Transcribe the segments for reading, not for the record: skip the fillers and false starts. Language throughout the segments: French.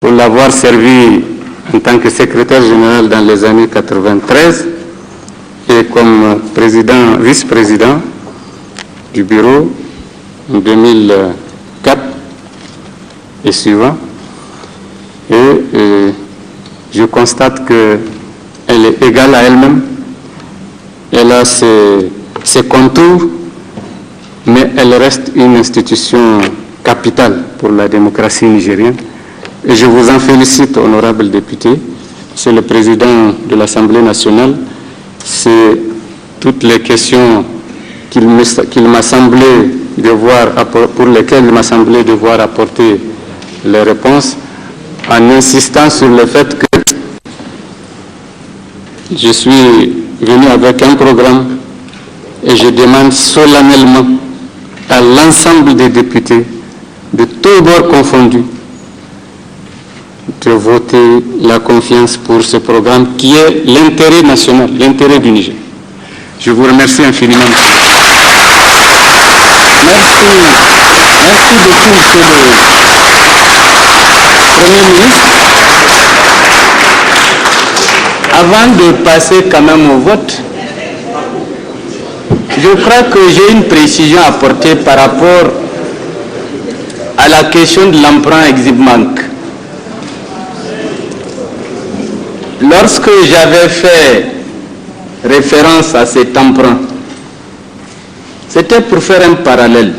pour l'avoir servi en tant que secrétaire général dans les années 93 et comme vice-président du bureau en 2004 et suivant. Et je constate qu'elle est égale à elle-même. Elle a ses contours, mais elle reste une institution capitale pour la démocratie nigérienne. Et je vous en félicite, honorable député. Monsieur le président de l'Assemblée nationale, c'est toutes les questions qu'il m'a semblé pour lesquelles il m'a semblé devoir apporter les réponses, en insistant sur le fait que je suis venu avec un programme et je demande solennellement à l'ensemble des députés, de tous bords confondus, de voter la confiance pour ce programme qui est l'intérêt national, l'intérêt du Niger. Je vous remercie infiniment. Merci beaucoup, monsieur le Premier ministre. Avant de passer quand même au vote, je crois que j'ai une précision à apporter par rapport à la question de l'emprunt Eximbank. Lorsque j'avais fait référence à cet emprunt, c'était pour faire un parallèle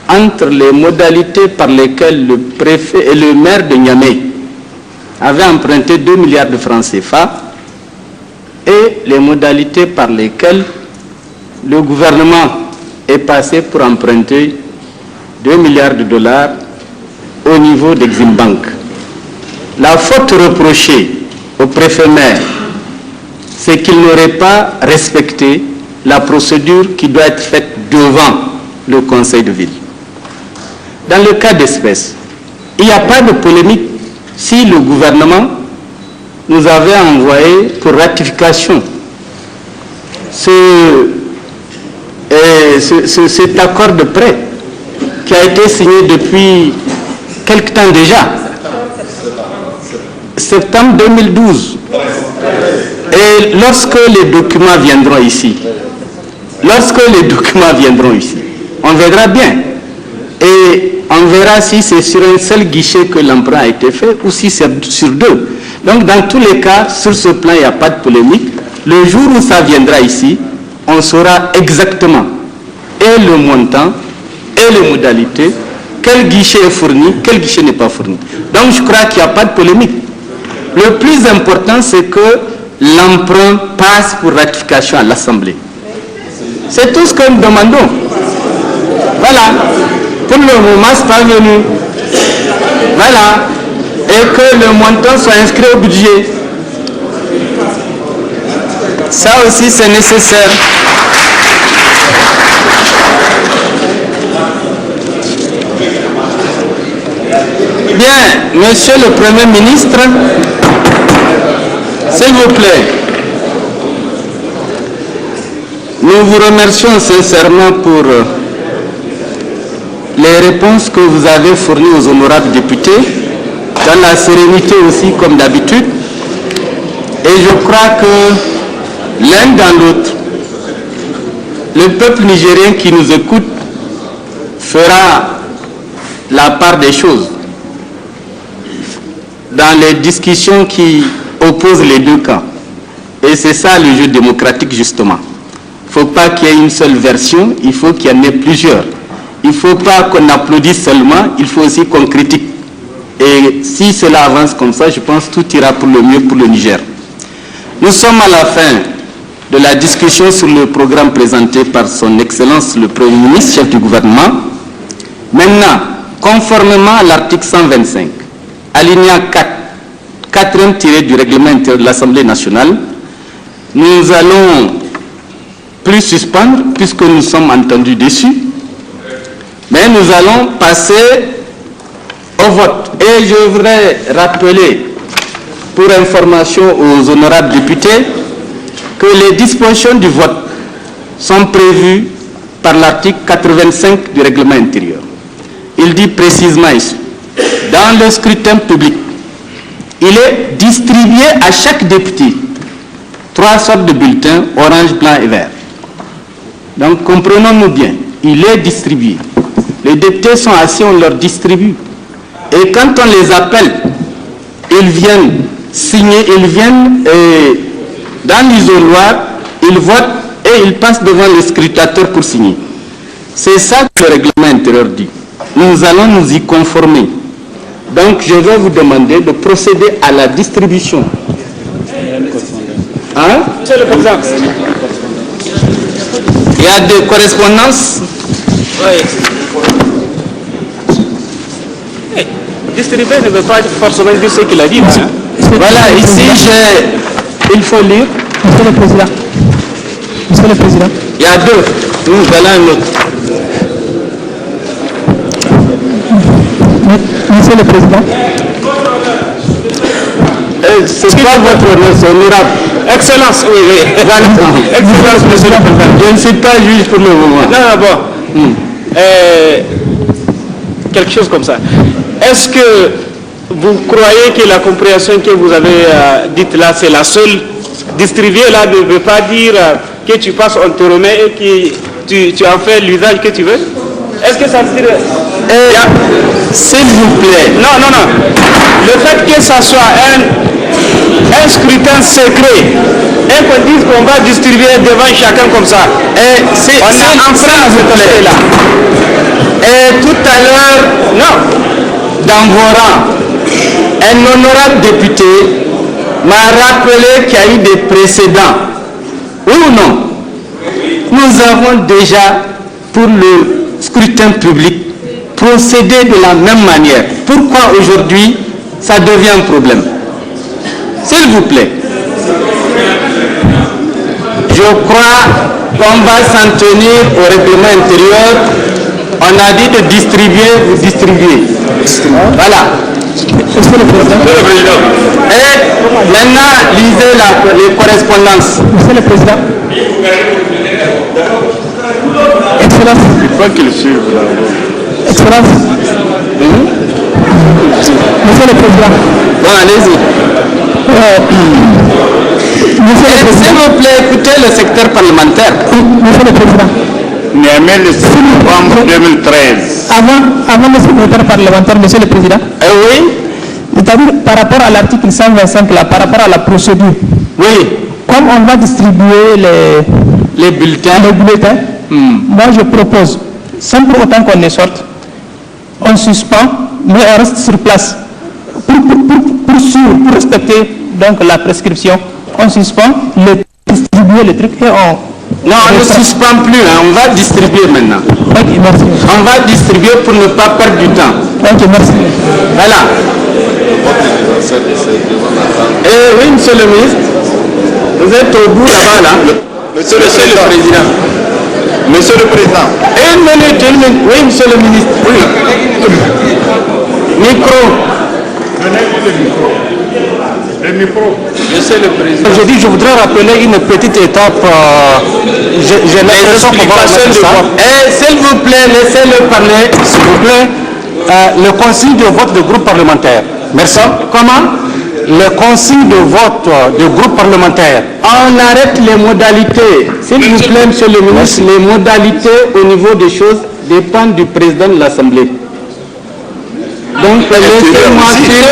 entre les modalités par lesquelles le préfet et le maire de Niamey avaient emprunté 2 milliards de francs CFA et les modalités par lesquelles le gouvernement est passé pour emprunter 2 milliards de dollars au niveau d'Eximbank. La faute reprochée au préfet maire, c'est qu'il n'aurait pas respecté la procédure qui doit être faite devant le conseil de ville. Dans le cas d'espèce, il n'y a pas de polémique si le gouvernement nous avait envoyé pour ratification cet accord de prêt qui a été signé depuis quelque temps déjà, septembre 2012. Et lorsque les documents viendront ici, on verra bien. Et on verra si c'est sur un seul guichet que l'emprunt a été fait ou si c'est sur deux. Donc dans tous les cas, sur ce plan, il n'y a pas de polémique. Le jour où ça viendra ici, on saura exactement et le montant et les modalités, quel guichet est fourni, quel guichet n'est pas fourni. Donc je crois qu'il n'y a pas de polémique. Le plus important, c'est que l'emprunt passe pour ratification à l'Assemblée. C'est tout ce que nous demandons. Voilà. Pour le moment, c'est pas venu. Voilà. Et que le montant soit inscrit au budget. Ça aussi, c'est nécessaire. Bien, monsieur le Premier ministre, s'il vous plaît, nous vous remercions sincèrement pour les réponses que vous avez fournies aux honorables députés, dans la sérénité aussi comme d'habitude. Et je crois que l'un dans l'autre, le peuple nigérien qui nous écoute fera la part des choses dans les discussions qui opposent les deux camps. Et c'est ça le jeu démocratique justement. Il ne faut pas qu'il y ait une seule version, il faut qu'il y en ait plusieurs. Il ne faut pas qu'on applaudisse seulement, il faut aussi qu'on critique. Et si cela avance comme ça, je pense que tout ira pour le mieux pour le Niger. Nous sommes à la fin de la discussion sur le programme présenté par son Excellence le Premier ministre, chef du gouvernement. Maintenant, conformément à l'article 125, alinéa 4, quatrième tiré du règlement intérieur de l'Assemblée nationale, nous allons plus suspendre puisque nous sommes entendus dessus, mais nous allons passer au vote. Et je voudrais rappeler, pour information aux honorables députés, que les dispositions du vote sont prévues par l'article 85 du règlement intérieur. Il dit précisément ici, dans le scrutin public, il est distribué à chaque député 3 sortes de bulletins, orange, blanc et vert. Donc comprenons-nous bien, il est distribué. Les députés sont assis, on leur distribue. Et quand on les appelle, ils viennent signer, ils viennent dans l'isoloir, ils votent et ils passent devant le scrutateur pour signer. C'est ça que le règlement intérieur dit. Nous allons nous y conformer. Donc je vais vous demander de procéder à la distribution. Hein? Monsieur le Président. Il y a des correspondances. Oui. Hey, distribuer ne veut pas forcément dire ce qu'il a dit. Hein? Voilà, ici il faut lire. Monsieur le Président. Monsieur le Président. Il y a deux. Nous voilà un autre. Monsieur le Président. C'est quoi votre nom? C'est honorable. Excellence, oui, oui. Excellence, Monsieur le Président. Je ne suis pas juge pour le moment. Non, bon. Quelque chose comme ça. Est-ce que vous croyez que la compréhension que vous avez dite là, c'est la seule? Distribuer là ne veut pas dire que tu passes, on te remet et que tu en fais l'usage que tu veux? Est-ce que ça veut dire... S'il vous plaît. Non, non, non. Le fait que ça soit un scrutin secret et qu'on dise qu'on va distribuer devant chacun comme ça, on a enfreint ce côté-là. Et tout à l'heure, non, dans vos rangs, un honorable député m'a rappelé qu'il y a eu des précédents. Oui ou non? Nous avons déjà, pour le scrutin public, procédé de la même manière. Pourquoi aujourd'hui ça devient un problème? S'il vous plaît. Je crois qu'on va s'en tenir au règlement intérieur. On a dit de distribuer, vous distribuez. Voilà. Monsieur le Président. Et maintenant, lisez les correspondances. Monsieur le Président. Excellence. Il faut qu'il suive. Excellence. Monsieur le Président. Bon, allez-y. S'il vous plaît, écoutez le secteur parlementaire. Monsieur le Président. Niamey le 6 novembre 2013. Avant le secrétaire parlementaire, Monsieur le Président. Oui. C'est-à-dire par rapport à l'article 125, là, par rapport à la procédure. Oui. Comme on va distribuer les bulletins. Moi je propose, sans pour autant qu'on ne sorte, on suspend, mais on reste sur place. Pour respecter donc la prescription, on suspend, distribuer le truc et on... Non, on ne suspend plus, hein. On va distribuer maintenant. Ok, merci. On va distribuer pour ne pas perdre du temps. Ok, merci. Voilà. Oui, monsieur le ministre, vous êtes au bout là-bas, là. Monsieur le Président. Monsieur le Président. Une minute. Oui, monsieur le ministre. Oui. Micro. Le micro. Monsieur le Président. Aujourd'hui, je voudrais rappeler une petite étape. J'ai l'impression qu'on va remettre ça. S'il vous plaît, laissez-le parler. S'il vous plaît, le consigne de vote du groupe parlementaire. Merci. Comment? Le consigne de vote du groupe parlementaire. On arrête les modalités. S'il vous plaît, monsieur le ministre, les modalités au niveau des choses dépendent du président de l'Assemblée. Donc, laissez-moi suivre.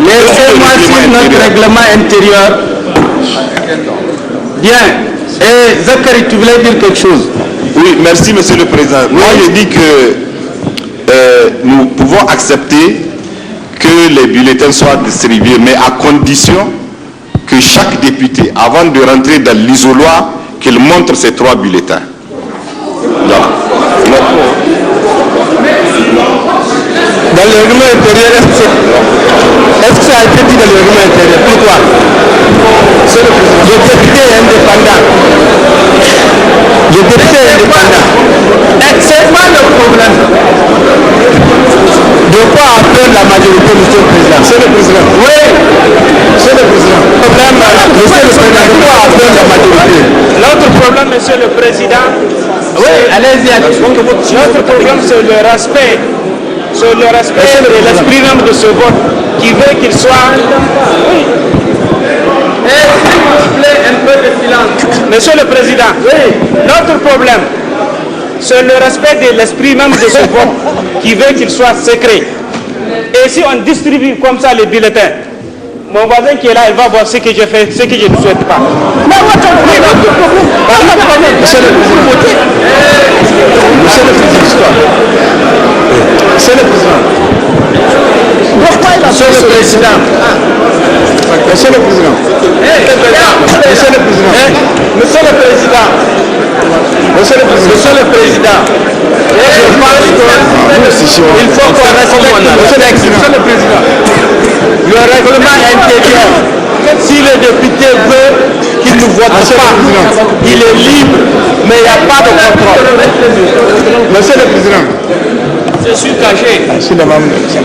Laissez-moi suivre notre règlement intérieur. Bien. Et Zachary, tu voulais dire quelque chose? Oui, merci Monsieur le Président. Moi, je dis que nous pouvons accepter que les bulletins soient distribués, mais à condition que chaque député, avant de rentrer dans l'isoloir, qu'il montre ses 3 bulletins. Voilà. Dans le règlement intérieur, est-ce que ça a été dit dans le règlement intérieur? Pourquoi? Le député est indépendant. Le député est indépendant. C'est pas le problème. De quoi a peur la majorité, Monsieur le Président? Monsieur le Président. Oui. Monsieur le Président. Monsieur le Président, de quoi a peur la majorité? Notre problème, Monsieur le Président, notre problème, c'est le respect. C'est le respect de l'esprit même de ce vote qui veut qu'il soit... S'il vous plaît, un peu de silence. Monsieur le Président, notre problème, c'est le respect de l'esprit même de ce vote qui veut qu'il soit secret. Et si on distribue comme ça les bulletins, mon voisin qui est là, il va voir ce que j'ai fait, ce que je ne souhaite pas. Monsieur le Président, je pense qu'il faut qu'on respecte le texte. Monsieur le Président, le règlement intérieur, si le député veut qu'il ne vote pas, il est libre, mais il n'y a pas de contrôle. Monsieur le Président, Je suis caché. Je suis caché.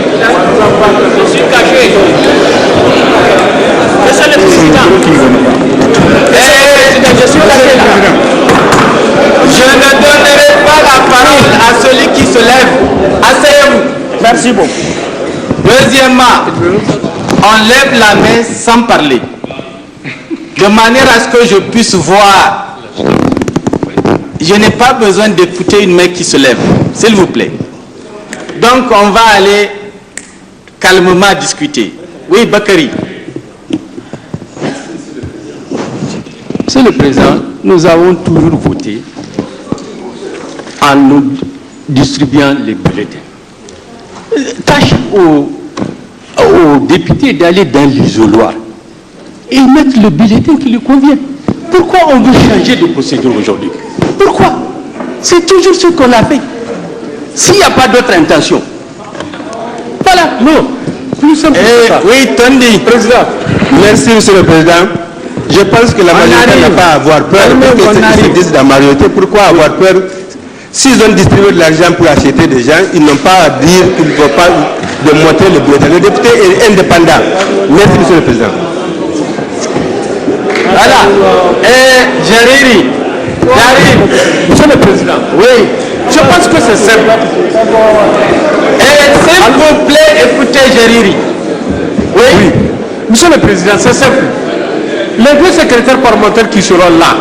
Monsieur le Président. Je suis caché là. Je ne donnerai pas la parole à celui qui se lève. Asseyez-vous. Merci beaucoup. Deuxièmement, on lève la main sans parler. De manière à ce que je puisse voir. Je n'ai pas besoin d'écouter une main qui se lève. S'il vous plaît. Donc, on va aller calmement discuter. Oui, Bakary. Monsieur le Président, nous avons toujours voté en nous distribuant les bulletins. Tâche aux députés d'aller dans l'isoloir et mettre le bulletin qui lui convient. Pourquoi on veut changer de procédure aujourd'hui? Pourquoi? C'est toujours ce qu'on a fait. S'il n'y a pas d'autre intention. Voilà, non. Plus simple que ça. Oui, Tondi. Président. Merci, Monsieur le Président. Je pense que la majorité n'a pas à avoir peur. Parce que ceux qui disent la majorité, pourquoi avoir peur? S'ils ont distribué de l'argent pour acheter des gens, ils n'ont pas à dire qu'il ne faut pas démontrer le bulletin. Le député est indépendant. Merci, Monsieur le Président. Voilà. Jariri. Monsieur le Président, Oui. je pense que c'est simple. S'il vous plaît, écoutez Jariri. Oui. Monsieur le Président, c'est simple. Les deux secrétaires parlementaires qui seront là,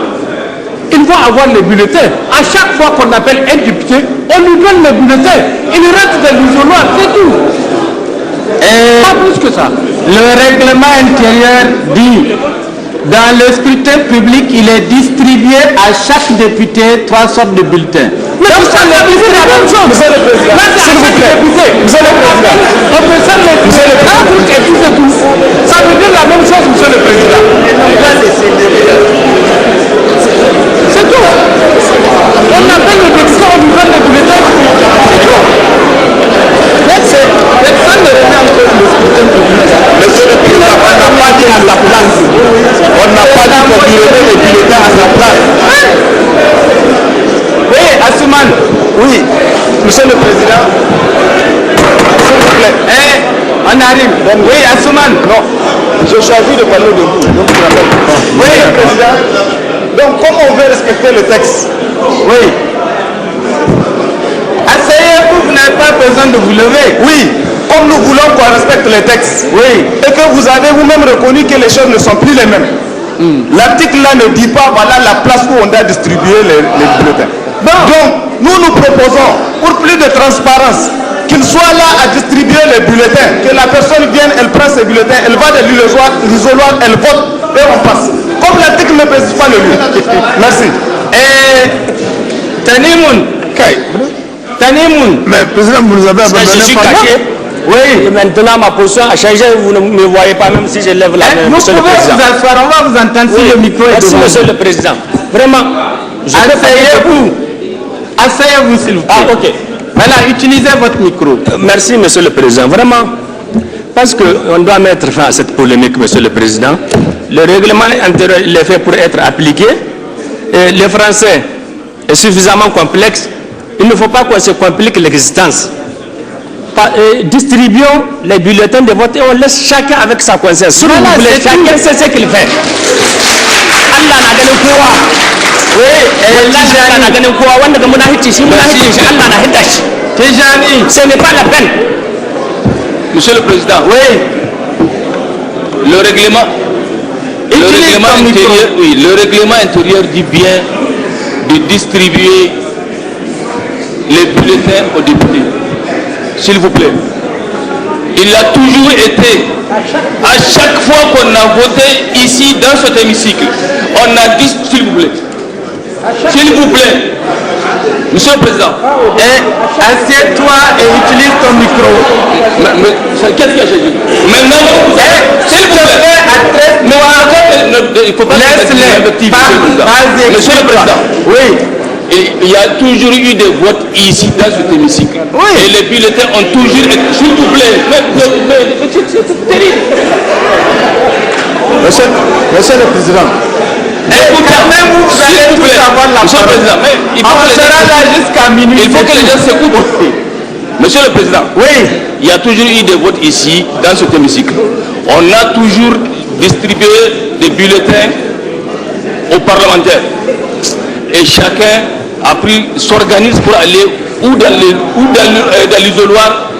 ils vont avoir les bulletins. À chaque fois qu'on appelle un député, on lui donne les bulletins. Il reste dans l'isoloir, c'est tout. Pas plus que ça. Le règlement intérieur dit, dans le scrutin public, il est distribué à chaque député 3 sortes de bulletins. Mais donc ça c'est la même chose. Monsieur le Président, s'il vous plaît. Monsieur le Président, on peut ça les bulletins et tout c'est tout. Ça veut dire la même chose, Monsieur le Président. C'est tout. On appelle le député, on lui donne les bulletins. C'est tout. Personne ne remet en cause le scrutin public. Monsieur le Président, on n'a pas dit à sa place. On n'a pas dit qu'on lui remet les bulletins à sa place. Oui, Assouman. Oui, Monsieur le Président. S'il vous plaît. On arrive. Oui, Assouman. Non, j'ai choisi de parler de vous. Donc, je rappelle. Oui, Monsieur le Président. Donc, comme on veut respecter le texte. Oui. Asseyez-vous, vous n'avez pas besoin de vous lever. Oui, comme nous voulons qu'on respecte les textes. Oui. Et que vous avez vous-même reconnu que les choses ne sont plus les mêmes. L'article là ne dit pas voilà la place où on doit distribuer les bulletins. Donc, nous proposons, pour plus de transparence, qu'il soit là à distribuer les bulletins, que la personne vienne, elle prend ses bulletins, elle va de l'isoloir, elle vote et on passe. Comme l'article ne précise pas le lieu. Merci. Tanimoun. Mais Président, vous nous avez abandonné. Je suis caché. Oui. Et maintenant, ma position a changé. Vous ne me voyez pas, même si je lève la main. Vous pouvez vous asseoir, on va vous entendre si le micro est Merci, devant. Monsieur le Président. Vraiment. Asseyez-vous. Asseyez-vous, s'il vous plaît. Ah, ok. Voilà, utilisez votre micro. Merci, Monsieur le Président. Vraiment, parce qu'on doit mettre fin à cette polémique, Monsieur le Président. Le règlement intérieur, il est fait pour être appliqué. Et le français est suffisamment complexe. Il ne faut pas qu'on se complique l'existence. Distribuons les bulletins de vote et on laisse chacun avec sa conscience. Si vous voulez, chacun sait ce qu'il fait. Allah n'a donné quoi. Ce n'est pas la peine. Monsieur le Président, le règlement intérieur dit bien de distribuer les bulletins aux députés. S'il vous plaît. Il a toujours été, à chaque fois qu'on a voté ici dans cet hémicycle, on a dit, s'il vous plaît, Monsieur le Président, assieds-toi et utilise ton micro. Qu'est-ce que j'ai dit? Maintenant, s'il vous plaît, il ne faut pas laisse-les. Monsieur le Président, oui. Il y a toujours eu des votes ici dans cet hémicycle. Oui. Et les bulletins ont toujours été. S'il vous plaît, c'est terrible. Monsieur le Président. Quand même, vous allez tous avoir la Monsieur le Président, mais il faut que les gens s'écoutent. Monsieur le Président, il y a toujours eu des votes ici, dans cet hémicycle. On a toujours distribué des bulletins aux parlementaires. Et chacun s'organise pour aller ou dans l'isoloir,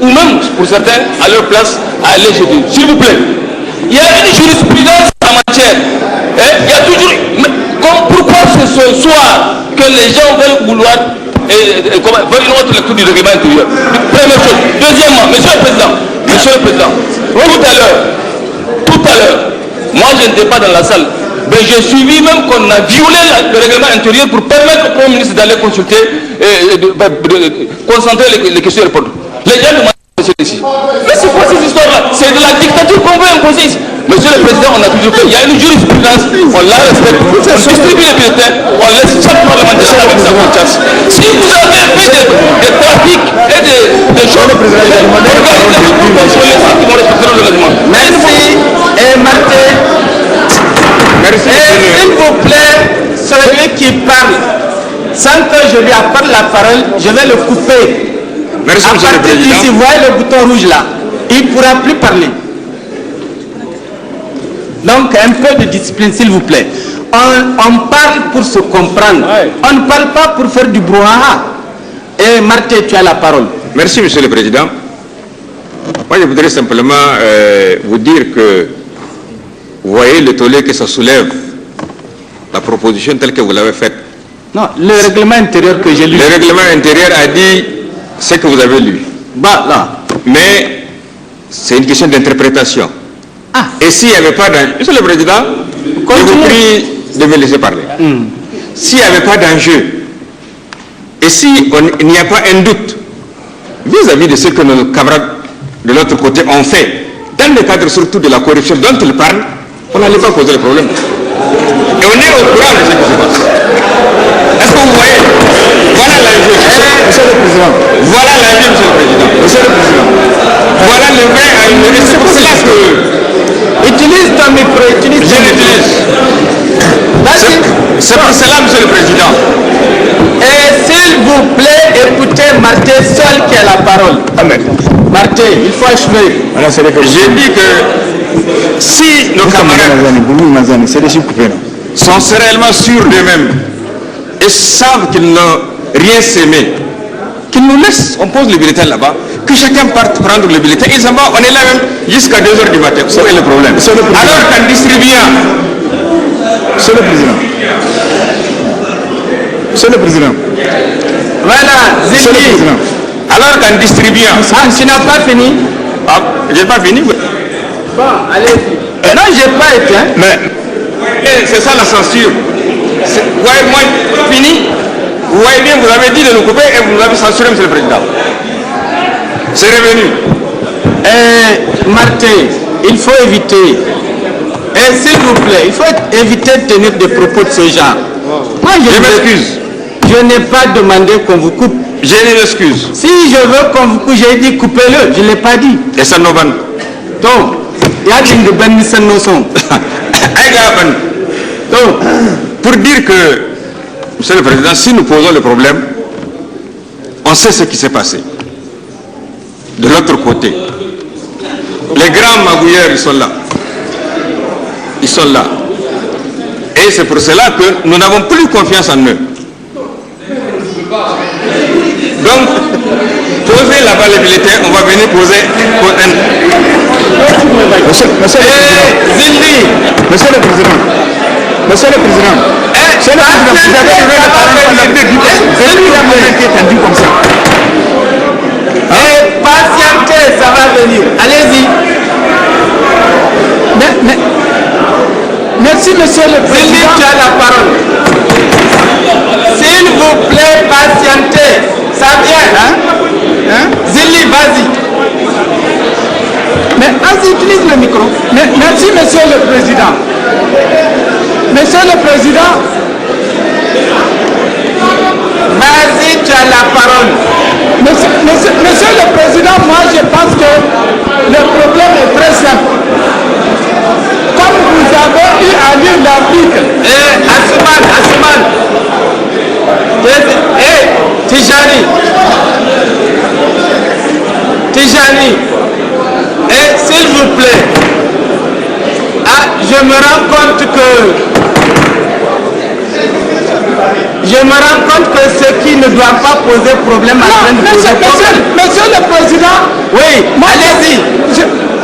ou même, pour certains, à leur place, à aller chez eux. S'il vous plaît, il y a une jurisprudence en matière. Il y a toujours... Pourquoi c'est ce soir que les gens veulent vouloir veulent une autre lecture du règlement intérieur? Première chose. Deuxièmement, Monsieur le Président, tout à l'heure, moi je n'étais pas dans la salle, mais j'ai suivi même qu'on a violé le règlement intérieur pour permettre au Premier ministre d'aller consulter, concentrer les questions et répondre. Les gens demandent ici. Mais c'est quoi cette histoire-là? C'est de la dictature qu'on veut imposer ici. Monsieur le Président, on a toujours fait. Il y a une jurisprudence, on la respecte, on distribue les bulletins, on laisse chaque parlementaire avec sa conscience. Si vous avez fait des trafics et des choses, organisez-vous pour contrôler ceux qui vont respecter le règlement. Merci. Et Martin. Merci. S'il vous plaît, celui qui parle, sans que je lui apporte la parole, je vais le couper. Merci, Monsieur le Président. Si vous voyez le bouton rouge là, il ne pourra plus parler. Donc, un peu de discipline, s'il vous plaît. On parle pour se comprendre. On ne parle pas pour faire du brouhaha. Et Martin, tu as la parole. Merci, Monsieur le Président. Moi, je voudrais simplement vous dire que vous voyez le tollé que ça soulève, la proposition telle que vous l'avez faite. Non, le règlement intérieur que j'ai lu. Le règlement intérieur a dit ce que vous avez lu. Bah, là. Mais c'est une question d'interprétation. Ah. Et s'il n'y avait pas d'enjeu, Monsieur le Président, je vous prie de me laisser parler. S'il n'y avait pas d'enjeu, et si il n'y a pas un doute vis-à-vis de ce que nos camarades de l'autre côté ont fait, dans le cadre surtout de la corruption dont ils parlent, on n'allait pas poser le problème. Et on est au courant de ce qui se passe. Est-ce que vous voyez? Voilà l'enjeu. Monsieur le Président. Voilà l'enjeu, Monsieur le Président. Monsieur le Président. Voilà le vrai enjeu. Et c'est pour cela que... Utilise ton micro, utilise ton micro. C'est pour cela, Monsieur le Président. Et s'il vous plaît, écoutez Martin seul qui a la parole. Amen. Martin, il faut achever. J'ai dit que si nos camarades sont réellement sûrs d'eux-mêmes et savent qu'ils n'ont rien sémé, qu'ils nous laissent, on pose le bulletin là-bas, que chacun parte prendre le bulletin, ils s'en vont, on est là même jusqu'à 2h du matin. Où est le problème? Alors qu'en distribuant... Monsieur le Président. Monsieur le Président. Voilà, Monsieur le Président. Alors qu'en distribuant... Ah, tu n'as pas fini? Ah, j'ai pas fini. Bon, allez-y. Non, j'ai pas été. Hein? Mais c'est ça la censure. Vous voyez, moi, fini. Vous voyez bien, vous avez dit de nous couper et vous nous avez censuré, Monsieur le Président. C'est revenu. Martin, il faut éviter. Et s'il vous plaît, il faut éviter de tenir des propos de ce genre. Moi, je m'excuse. Je n'ai pas demandé qu'on vous coupe. Je m'excuse. Si je veux qu'on vous coupe, j'ai dit coupez-le. Je ne l'ai pas dit. Et ça nous va. Donc, il y a des bonnes notions. Donc, pour dire que, Monsieur le Président, si nous posons le problème, on sait ce qui s'est passé. De l'autre côté, les grands magouilleurs, ils sont là. Ils sont là. Et c'est pour cela que nous n'avons plus confiance en eux. Donc, posez là-bas les bulletins, on va venir poser un... Monsieur le Président. Monsieur le Président. Monsieur le Président. Monsieur le Président, vous avez levé la parole pendant 2 minutes. Vous avez mis la main qui est tendue comme ça. Patientez, ça va venir. Allez-y. Merci, Monsieur le Président. Zili, tu as la parole. S'il vous plaît, patientez. Ça vient. Zili, vas-y. Mais utilise le micro. Merci, Monsieur le Président. Monsieur le Président. Vas-y, tu as la parole. Monsieur le Président, moi je pense que le problème est très simple. Comme vous avez eu à lire l'article. Asuman. Tijani. S'il vous plaît. Je me rends compte que ce qui ne doit pas poser problème Monsieur le Président. Oui, allez-y.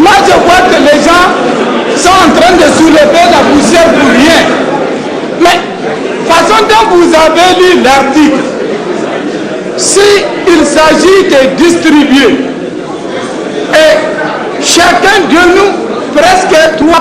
Moi je vois que les gens sont en train de soulever la poussière pour rien. Mais façon dont vous avez lu l'article, s'il s'agit de distribuer, et chacun de nous, presque 3